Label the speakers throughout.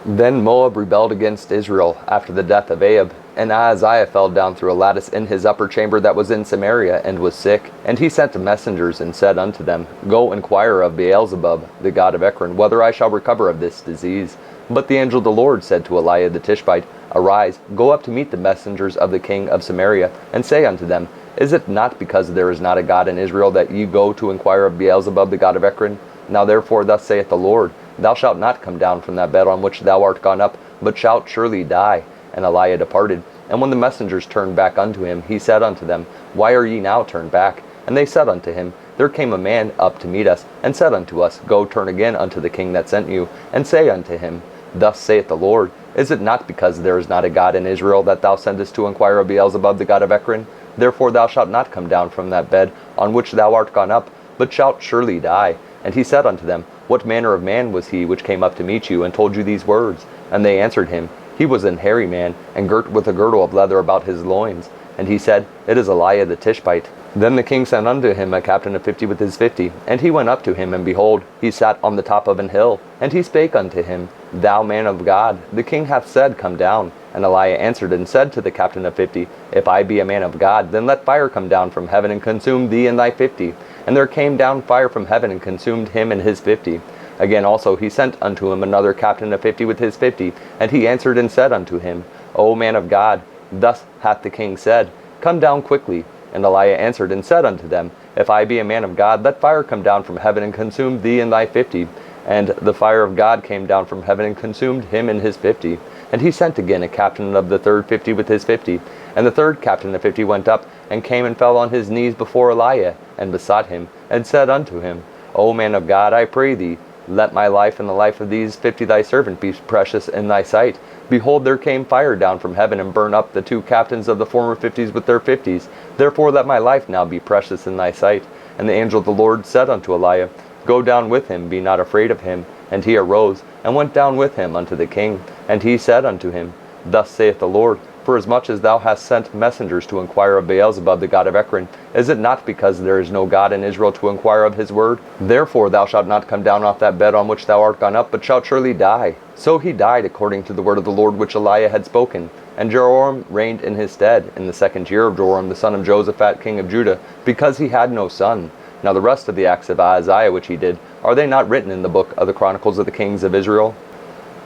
Speaker 1: Then Moab rebelled against Israel after the death of Ahab, and Ahaziah fell down through a lattice in his upper chamber that was in Samaria, and was sick. And he sent messengers, and said unto them, Go inquire of Beelzebub, the god of Ekron, whether I shall recover of this disease. But the angel of the Lord said to Eliah the Tishbite, Arise, go up to meet the messengers of the king of Samaria, and say unto them, Is it not because there is not a God in Israel that ye go to inquire of Beelzebub, the god of Ekron? Now therefore thus saith the Lord, Thou shalt not come down from that bed on which thou art gone up, but shalt surely die. And Eliah departed. And when the messengers turned back unto him, he said unto them, Why are ye now turned back? And they said unto him, There came a man up to meet us, and said unto us, Go turn again unto the king that sent you, and say unto him, Thus saith the Lord, Is it not because there is not a God in Israel that thou sendest to inquire of Beelzebub the god of Ekron? Therefore thou shalt not come down from that bed on which thou art gone up, but shalt surely die. And he said unto them, What manner of man was he which came up to meet you, and told you these words? And they answered him, He was an hairy man, and girt with a girdle of leather about his loins. And he said, It is Eliah the Tishbite. Then the king sent unto him a captain of 50 with his 50. And he went up to him, and behold, he sat on the top of an hill. And he spake unto him, Thou man of God, the king hath said, Come down. And Eliah answered and said to the captain of 50, If I be a man of God, then let fire come down from heaven, and consume thee and thy 50. And there came down fire from heaven, and consumed him and his 50. Again also he sent unto him another captain of 50 with his 50. And he answered and said unto him, O man of God, thus hath the king said, Come down quickly. And Eliah answered and said unto them, If I be a man of God, let fire come down from heaven, and consume thee and thy 50. And the fire of God came down from heaven, and consumed him and his 50. And he sent again a captain of the third 50 with his 50. And the third captain of 50 went up, and came and fell on his knees before Eliah, and besought him, and said unto him, O man of God, I pray thee, let my life and the life of these 50 thy servant be precious in thy sight. Behold, there came fire down from heaven, and burned up the two captains of the former 50s with their 50s. Therefore let my life now be precious in thy sight. And the angel of the Lord said unto Eliah, Go down with him, be not afraid of him. And he arose, and went down with him unto the king. And he said unto him, Thus saith the Lord, Forasmuch as thou hast sent messengers to inquire of Beelzebub the god of Ekron, is it not because there is no God in Israel to inquire of his word? Therefore thou shalt not come down off that bed on which thou art gone up, but shalt surely die. So he died according to the word of the Lord which Eliah had spoken. And Jehoram reigned in his stead in the 2nd year of Joram the son of Josaphat king of Judah, because he had no son. Now the rest of the acts of Ahaziah which he did, are they not written in the book of the Chronicles of the kings of Israel?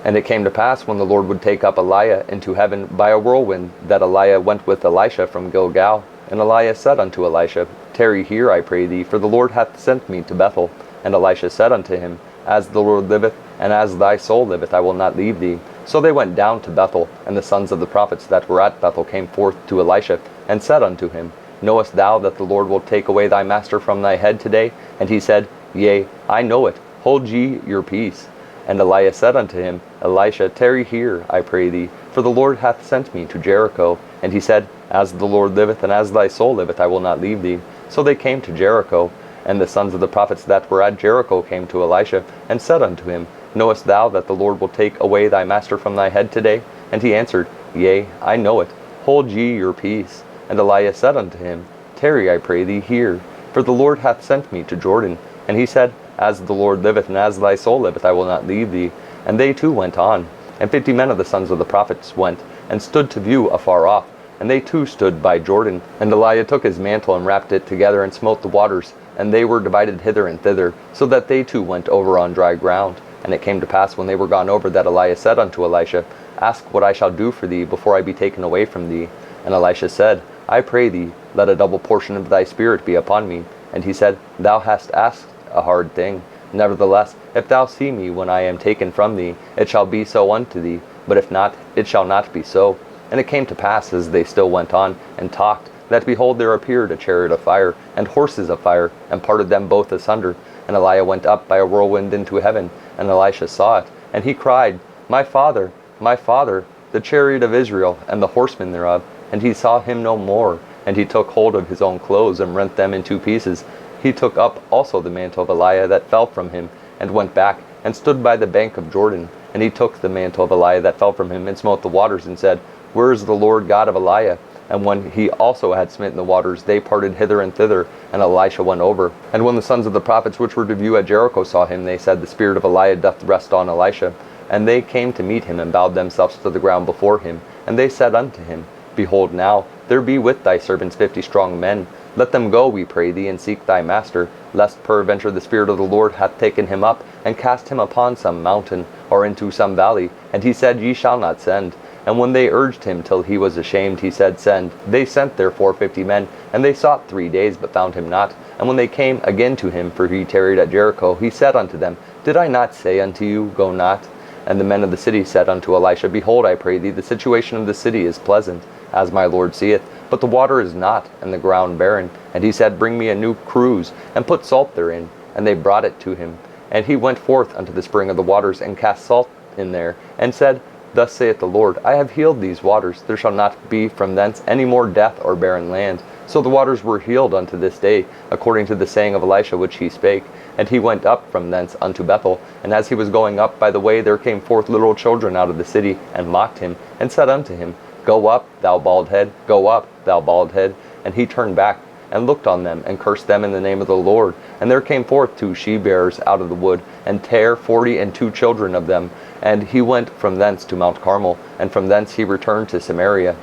Speaker 1: And it came to pass, when the Lord would take up Eliah into heaven by a whirlwind, that Eliah went with Elisha from Gilgal. And Eliah said unto Elisha, Tarry here, I pray thee, for the Lord hath sent me to Bethel. And Elisha said unto him, As the Lord liveth, and as thy soul liveth, I will not leave thee. So they went down to Bethel, and the sons of the prophets that were at Bethel came forth to Elisha, and said unto him, Knowest thou that the Lord will take away thy master from thy head today? And he said, Yea, I know it. Hold ye your peace. And Eliah said unto him, Elisha, tarry here, I pray thee, for the Lord hath sent me to Jericho. And he said, As the Lord liveth, and as thy soul liveth, I will not leave thee. So they came to Jericho. And the sons of the prophets that were at Jericho came to Elisha, and said unto him, Knowest thou that the Lord will take away thy master from thy head today? And he answered, Yea, I know it. Hold ye your peace. And Eliah said unto him, Tarry, I pray thee, here, for the Lord hath sent me to Jordan. And he said, As the Lord liveth, and as thy soul liveth, I will not leave thee. And they too went on. And 50 men of the sons of the prophets went, and stood to view afar off. And they too stood by Jordan. And Eliah took his mantle, and wrapped it together, and smote the waters. And they were divided hither and thither, so that they too went over on dry ground. And it came to pass, when they were gone over, that Eliah said unto Elisha, Ask what I shall do for thee, before I be taken away from thee. And Elisha said, I pray thee, let a double portion of thy spirit be upon me. And he said, Thou hast asked a hard thing. Nevertheless, if thou see me when I am taken from thee, it shall be so unto thee. But if not, it shall not be so. And it came to pass, as they still went on, and talked, that behold, there appeared a chariot of fire, and horses of fire, and parted them both asunder. And Eliah went up by a whirlwind into heaven, and Elisha saw it. And he cried, my father, the chariot of Israel, and the horsemen thereof. And he saw him no more. And he took hold of his own clothes, and rent them in 2 pieces. He took up also the mantle of Eliah that fell from him, and went back, and stood by the bank of Jordan. And he took the mantle of Eliah that fell from him, and smote the waters, and said, Where is the Lord God of Eliah? And when he also had smitten the waters, they parted hither and thither, and Elisha went over. And when the sons of the prophets which were to view at Jericho saw him, they said, The spirit of Eliah doth rest on Elisha. And they came to meet him, and bowed themselves to the ground before him. And they said unto him, Behold now, there be with thy servants 50 strong men. Let them go, we pray thee, and seek thy master, lest peradventure the Spirit of the Lord hath taken him up, and cast him upon some mountain, or into some valley. And he said, Ye shall not send. And when they urged him till he was ashamed, he said, Send. They sent therefore 50 men, and they sought 3 days, but found him not. And when they came again to him, for he tarried at Jericho, he said unto them, Did I not say unto you, Go not? And the men of the city said unto Elisha, Behold, I pray thee, the situation of the city is pleasant, as my Lord seeth, but the water is not, and the ground barren. And he said, Bring me a new cruse, and put salt therein. And they brought it to him. And he went forth unto the spring of the waters, and cast salt in there, and said, Thus saith the Lord, I have healed these waters. There shall not be from thence any more death or barren land. So the waters were healed unto this day, according to the saying of Elisha which he spake. And he went up from thence unto Bethel. And as he was going up by the way, there came forth little children out of the city, and mocked him, and said unto him, Go up, thou bald head, go up, thou bald head. And he turned back, and looked on them, and cursed them in the name of the Lord. And there came forth 2 she-bearers out of the wood, and tare 42 children of them. And he went from thence to Mount Carmel, and from thence he returned to Samaria.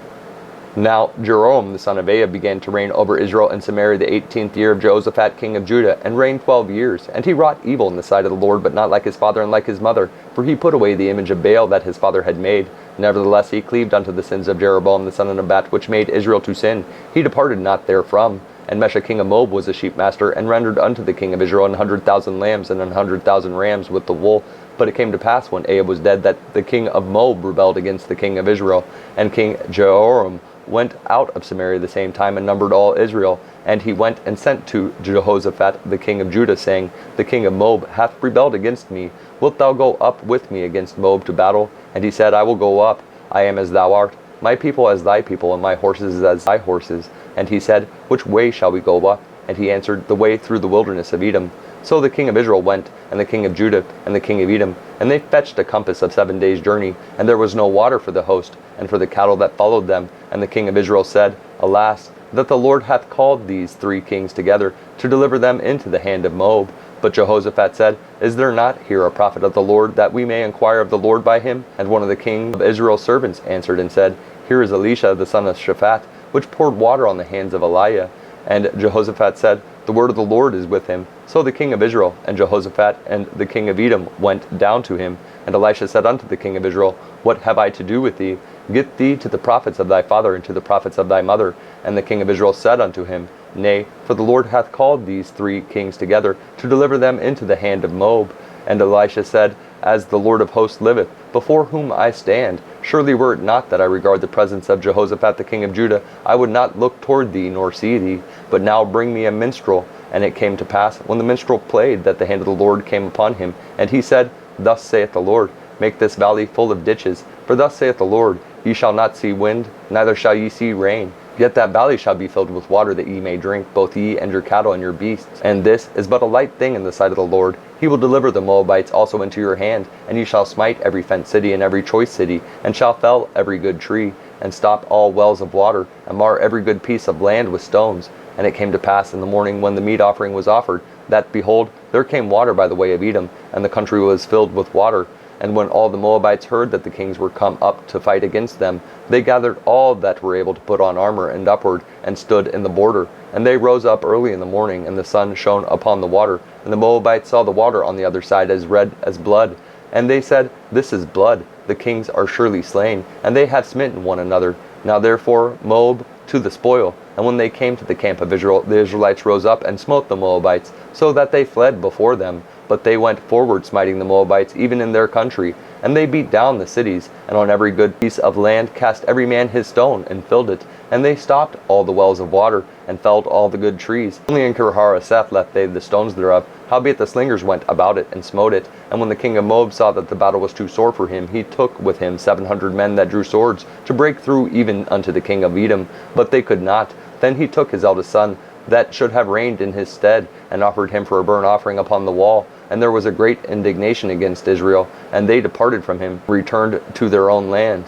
Speaker 1: Now Jeroboam the son of Ahab began to reign over Israel and Samaria the 18th year of Jehoshaphat king of Judah, and reigned 12 years. And he wrought evil in the sight of the Lord, but not like his father and like his mother, for he put away the image of Baal that his father had made. Nevertheless he cleaved unto the sins of Jeroboam the son of Nebat, which made Israel to sin. He departed not therefrom. And Mesha king of Moab was a sheepmaster, and rendered unto the king of Israel 100,000 lambs and 100,000 rams with the wool. But it came to pass, when Ahab was dead, that the king of Moab rebelled against the king of Israel. And King Jehoram went out of Samaria the same time, and numbered all Israel. And he went and sent to Jehoshaphat the king of Judah, saying, The king of Moab hath rebelled against me. Wilt thou go up with me against Moab to battle? And he said, I will go up. I am as thou art, my people as thy people, and my horses as thy horses. And he said, Which way shall we go up? And he answered, The way through the wilderness of Edom. So the king of Israel went, and the king of Judah, and the king of Edom, and they fetched a compass of 7 days' journey, and there was no water for the host, and for the cattle that followed them. And the king of Israel said, Alas, that the Lord hath called these 3 kings together, to deliver them into the hand of Moab. But Jehoshaphat said, Is there not here a prophet of the Lord, that we may inquire of the Lord by him? And one of the king of Israel's servants answered and said, Here is Elisha the son of Shaphat, which poured water on the hands of Eliah. And Jehoshaphat said, The word of the Lord is with him. So the king of Israel and Jehoshaphat and the king of Edom went down to him. And Elisha said unto the king of Israel, What have I to do with thee? Get thee to the prophets of thy father, and to the prophets of thy mother. And the king of Israel said unto him, Nay, for the Lord hath called these 3 kings together, to deliver them into the hand of Moab. And Elisha said, As the Lord of hosts liveth, before whom I stand, surely were it not that I regard the presence of Jehoshaphat the king of Judah, I would not look toward thee, nor see thee. But now bring me a minstrel. And it came to pass, when the minstrel played, that the hand of the Lord came upon him. And he said, Thus saith the Lord, Make this valley full of ditches. For thus saith the Lord, Ye shall not see wind, neither shall ye see rain. Yet that valley shall be filled with water, that ye may drink, both ye and your cattle and your beasts. And this is but a light thing in the sight of the Lord. He will deliver the Moabites also into your hand, and ye shall smite every fenced city and every choice city, and shall fell every good tree, and stop all wells of water, and mar every good piece of land with stones. And it came to pass in the morning, when the meat offering was offered, that, behold, there came water by the way of Edom, and the country was filled with water. And when all the Moabites heard that the kings were come up to fight against them, they gathered all that were able to put on armor, and upward, and stood in the border. And they rose up early in the morning, and the sun shone upon the water. And the Moabites saw the water on the other side as red as blood. And they said, This is blood, the kings are surely slain, and they have smitten one another. Now therefore, Moab, to the spoil. And when they came to the camp of Israel, the Israelites rose up and smote the Moabites, so that they fled before them. But they went forward, smiting the Moabites even in their country. And they beat down the cities, and on every good piece of land cast every man his stone, and filled it. And they stopped all the wells of water, and felled all the good trees. Only in Kirharaseth left they the stones thereof. Howbeit the slingers went about it, and smote it. And when the king of Moab saw that the battle was too sore for him, he took with him 700 men that drew swords, to break through even unto the king of Edom. But they could not. Then he took his eldest son, that should have reigned in his stead, and offered him for a burnt offering upon the wall. And there was a great indignation against Israel, and they departed from him, returned to their own land.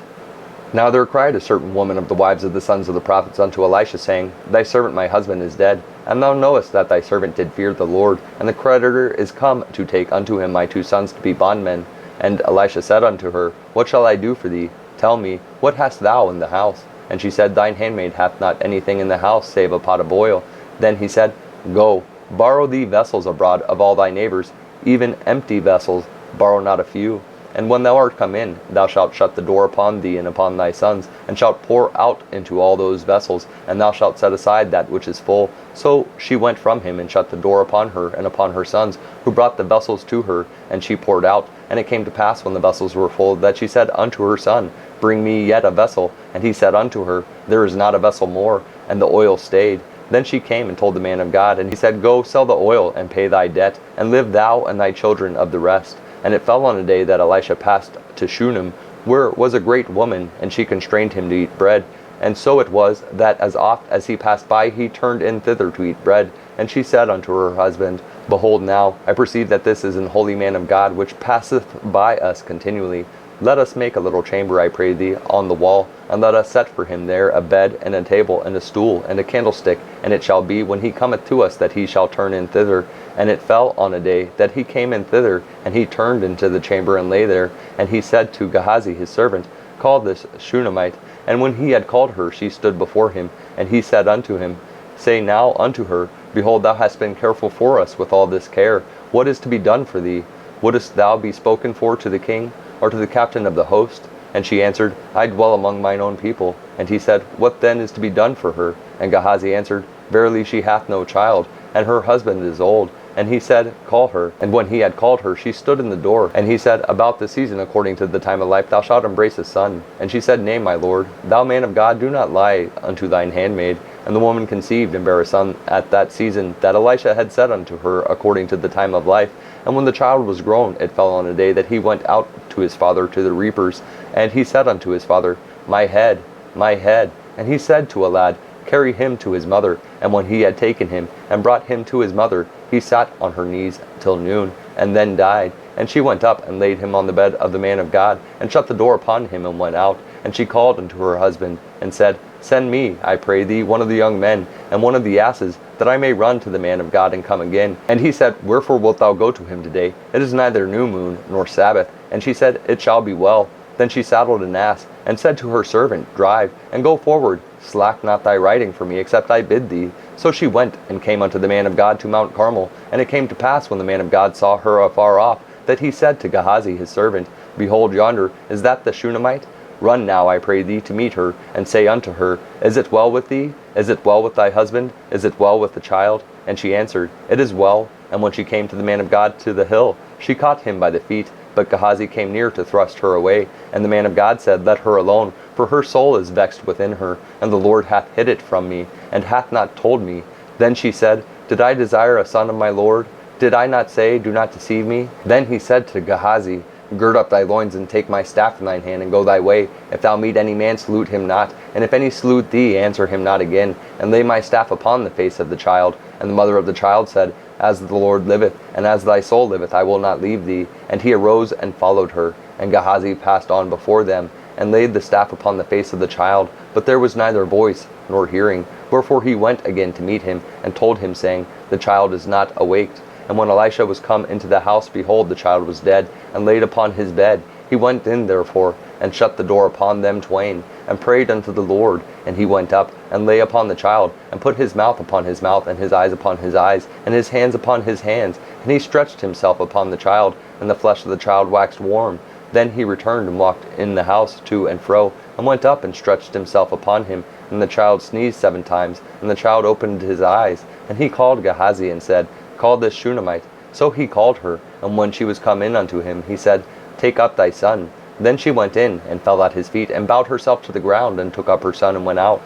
Speaker 1: Now there cried a certain woman of the wives of the sons of the prophets unto Elisha, saying, Thy servant my husband is dead, and thou knowest that thy servant did fear the Lord, and the creditor is come to take unto him my 2 sons to be bondmen. And Elisha said unto her, What shall I do for thee? Tell me, what hast thou in the house? And she said, Thine handmaid hath not anything in the house, save a pot of oil. Then he said, Go, borrow thee vessels abroad of all thy neighbors, even empty vessels, borrow not a few. And when thou art come in, thou shalt shut the door upon thee and upon thy sons, and shalt pour out into all those vessels, and thou shalt set aside that which is full. So she went from him, and shut the door upon her and upon her sons, who brought the vessels to her, and she poured out. And it came to pass, when the vessels were full, that she said unto her son, Bring me yet a vessel. And he said unto her, There is not a vessel more. And the oil stayed. Then she came and told the man of God, and he said, Go, sell the oil, and pay thy debt, and live thou and thy children of the rest. And it fell on a day that Elisha passed to Shunem, where was a great woman, and she constrained him to eat bread. And so it was, that as oft as he passed by, he turned in thither to eat bread. And she said unto her husband, Behold now, I perceive that this is an holy man of God, which passeth by us continually. Let us make a little chamber, I pray thee, on the wall, and let us set for him there a bed, and a table, and a stool, and a candlestick. And it shall be, when he cometh to us, that he shall turn in thither. And it fell on a day that he came in thither, and he turned into the chamber, and lay there. And he said to Gehazi his servant, Call this Shunammite. And when he had called her, she stood before him. And he said unto him, Say now unto her, Behold, thou hast been careful for us with all this care. What is to be done for thee? Wouldest thou be spoken for to the king, or to the captain of the host? And she answered, I dwell among mine own people. And he said, What then is to be done for her? And Gehazi answered, Verily she hath no child, and her husband is old. And he said, Call her. And when he had called her, she stood in the door. And he said, About the season, according to the time of life, thou shalt embrace a son. And she said, Nay, my lord, thou man of God, do not lie unto thine handmaid. And the woman conceived and bare a son at that season that Elisha had said unto her, according to the time of life. And when the child was grown, it fell on a day that he went out to his father to the reapers. And he said unto his father, My head, my head. And he said to a lad, Carry him to his mother. And when he had taken him and brought him to his mother, he sat on her knees till noon, and then died. And she went up and laid him on the bed of the man of God, and shut the door upon him, and went out. And she called unto her husband, and said, Send me, I pray thee, one of the young men, and one of the asses, that I may run to the man of God, and come again. And he said, Wherefore wilt thou go to him today? It is neither new moon, nor Sabbath. And she said, It shall be well. Then she saddled an ass, and said to her servant, Drive, and go forward. Slack not thy riding for me, except I bid thee. So she went, and came unto the man of God to Mount Carmel. And it came to pass, when the man of God saw her afar off, that he said to Gehazi his servant, Behold yonder, is that the Shunammite? Run now, I pray thee, to meet her, and say unto her, Is it well with thee? Is it well with thy husband? Is it well with the child? And she answered, It is well. And when she came to the man of God to the hill, she caught him by the feet. But Gehazi came near to thrust her away. And the man of God said, Let her alone, for her soul is vexed within her, and the Lord hath hid it from me, and hath not told me. Then she said, Did I desire a son of my Lord? Did I not say, Do not deceive me? Then he said to Gehazi, Gird up thy loins, and take my staff in thine hand, and go thy way. If thou meet any man, salute him not. And if any salute thee, answer him not again. And lay my staff upon the face of the child. And the mother of the child said, As the Lord liveth, and as thy soul liveth, I will not leave thee. And he arose and followed her. And Gehazi passed on before them, and laid the staff upon the face of the child. But there was neither voice nor hearing. Wherefore he went again to meet him, and told him, saying, The child is not awaked. And when Elisha was come into the house, behold, the child was dead, and laid upon his bed. He went in therefore, and shut the door upon them twain, and prayed unto the Lord. And he went up, and lay upon the child, and put his mouth upon his mouth, and his eyes upon his eyes, and his hands upon his hands. And he stretched himself upon the child, and the flesh of the child waxed warm. Then he returned and walked in the house to and fro, and went up and stretched himself upon him. And the child sneezed 7 times, and the child opened his eyes. And he called Gehazi, and said, Call this Shunammite. So he called her, and when she was come in unto him, he said, Take up thy son. Then she went in, and fell at his feet, and bowed herself to the ground, and took up her son, and went out.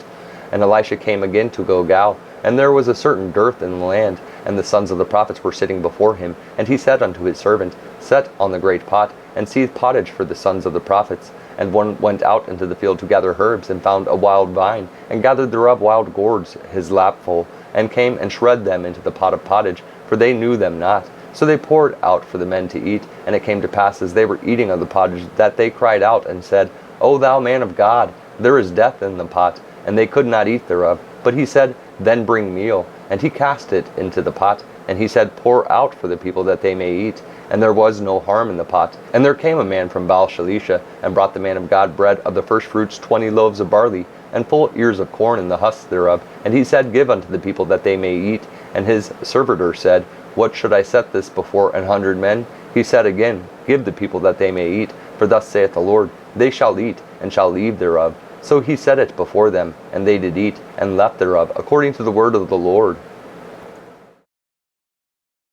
Speaker 1: And Elisha came again to Gilgal, and there was a certain dearth in the land, and the sons of the prophets were sitting before him. And he said unto his servant, Set on the great pot, and seethe pottage for the sons of the prophets. And one went out into the field to gather herbs, and found a wild vine, and gathered thereof wild gourds his lapful, and came and shred them into the pot of pottage, for they knew them not. So they poured out for the men to eat. And it came to pass, as they were eating of the pottage, that they cried out, and said, O thou man of God, there is death in the pot. And they could not eat thereof. But he said, Then bring meal. And he cast it into the pot, And he said, Pour out for the people that they may eat. And there was no harm in the pot. And there came a man from Baal-Shalisha, and brought the man of God bread of the first fruits 20 loaves of barley, and full ears of corn and the husks thereof. And he said, Give unto the people that they may eat. And his servitor said, What should I set this before 100 men? He said again, Give the people that they may eat. For thus saith the Lord, They shall eat, and shall leave thereof. So he set it before them, and they did eat, and left thereof, according to the word of the Lord.